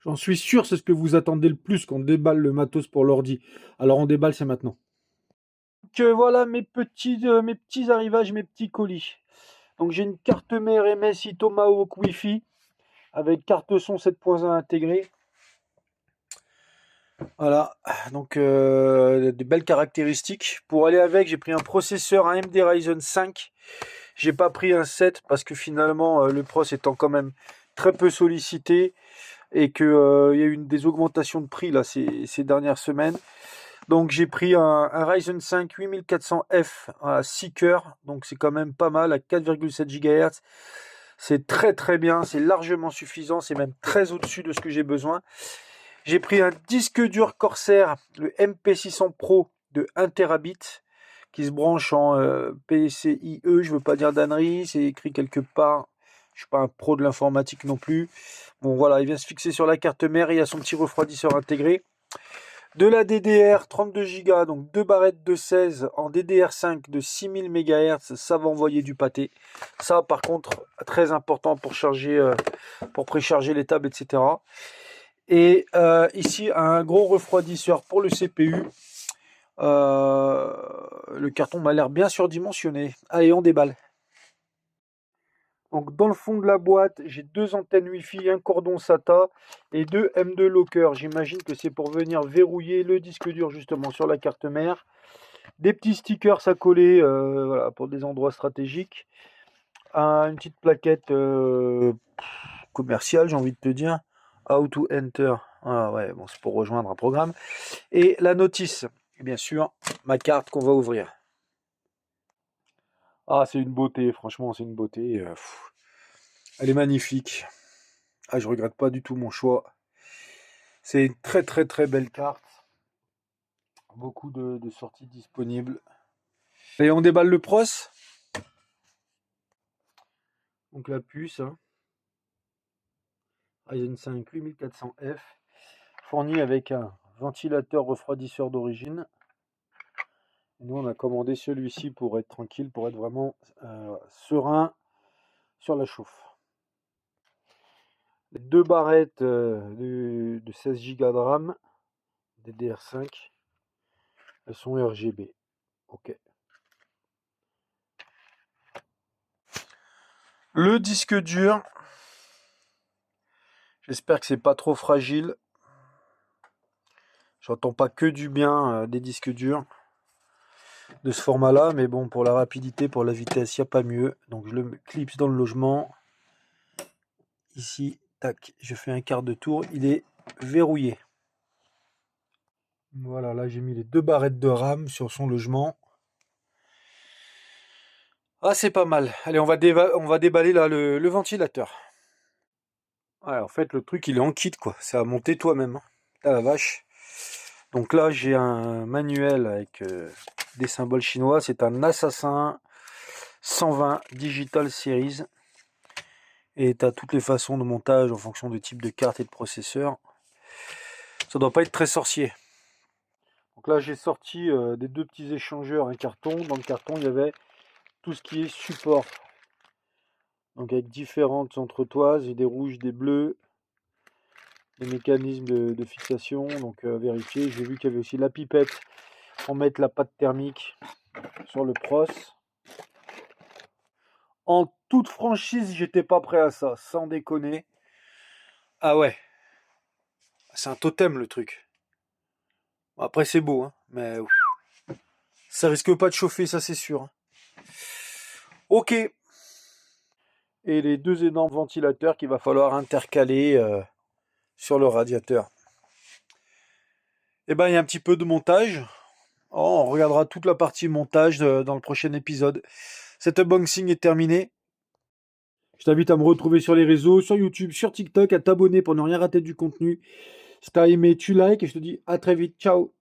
J'en suis sûr, c'est ce que vous attendez le plus qu'on déballe le matos pour l'ordi. Alors on déballe, c'est maintenant. Donc voilà mes petits arrivages, mes petits colis. Donc j'ai une carte mère MSI Tomahawk Wi-Fi avec carte son 7.1 intégrée. Voilà, donc de belles caractéristiques. Pour aller avec, j'ai pris un processeur AMD Ryzen 5. J'ai pas pris un 7 parce que finalement le pros étant quand même très peu sollicité et que il y a eu des augmentations de prix là ces dernières semaines. Donc j'ai pris un Ryzen 5 8400F à 6 cœurs, donc c'est quand même pas mal à 4,7 GHz. C'est très très bien, c'est largement suffisant, c'est même très au-dessus de ce que j'ai besoin. J'ai pris un disque dur Corsair, le MP600 Pro de 1 Tb qui se branche en PCIe, je veux pas dire d'ânerie, c'est écrit quelque part. Je suis pas un pro de l'informatique non plus. Bon voilà, il vient se fixer sur la carte mère, il y a son petit refroidisseur intégré. De la DDR 32 Go, donc 2 barrettes de 16 en DDR5 de 6000 MHz, ça va envoyer du pâté. Ça par contre, très important pour charger, pour précharger les tables, etc. Et ici, un gros refroidisseur pour le CPU. Le carton m'a l'air bien surdimensionné. Allez, on déballe. Donc dans le fond de la boîte, j'ai deux antennes Wi-Fi, un cordon SATA et deux M2 Locker. J'imagine que c'est pour venir verrouiller le disque dur justement sur la carte mère. Des petits stickers à coller voilà, pour des endroits stratégiques. Une petite plaquette commerciale, j'ai envie de te dire. How to enter. Ah ouais, bon, c'est pour rejoindre un programme. Et la notice, et bien sûr, ma carte qu'on va ouvrir. Ah, c'est une beauté, franchement, c'est une beauté. Elle est magnifique. Ah, je regrette pas du tout mon choix. C'est une très très très belle carte. Beaucoup de sorties disponibles. Et on déballe le pros. Donc la puce, hein. Ryzen 5 8400F, fourni avec un ventilateur refroidisseur d'origine. Nous, on a commandé celui-ci pour être tranquille, pour être vraiment serein sur la chauffe. Les deux barrettes de 16 Go de RAM, DDR5, elles sont RGB. Ok. Le disque dur, j'espère que c'est pas trop fragile. J'entends pas que du bien des disques durs de ce format-là, mais bon, pour la rapidité, pour la vitesse, il n'y a pas mieux. Donc je le clipse dans le logement. Ici, tac, je fais un quart de tour, il est verrouillé. Voilà, là j'ai mis les deux barrettes de RAM sur son logement. Ah, c'est pas mal. Allez, on va déballer là le ventilateur. Ouais, en fait, le truc il est en kit quoi. C'est à monter toi-même, hein. Ah la vache. Donc là, j'ai un manuel avec des symboles chinois. C'est un Assassin 120 Digital Series. Et tu as toutes les façons de montage en fonction du type de carte et de processeur. Ça doit pas être très sorcier. Donc là, j'ai sorti des deux petits échangeurs, un carton. Dans le carton, il y avait tout ce qui est support. Donc avec différentes entretoises, et des rouges, des bleus, des mécanismes de fixation. Donc vérifier. J'ai vu qu'il y avait aussi la pipette pour mettre la pâte thermique sur le pros. En toute franchise, j'étais pas prêt à ça, sans déconner. Ah ouais, c'est un totem le truc. Après c'est beau, hein, mais ça risque pas de chauffer, ça c'est sûr, hein. Ok. Et les deux énormes ventilateurs qu'il va falloir intercaler sur le radiateur. Et ben il y a un petit peu de montage. Oh, on regardera toute la partie montage dans le prochain épisode. Cet unboxing est terminé. Je t'invite à me retrouver sur les réseaux, sur YouTube, sur TikTok, à t'abonner pour ne rien rater du contenu. Si t'as aimé, tu likes et je te dis à très vite. Ciao.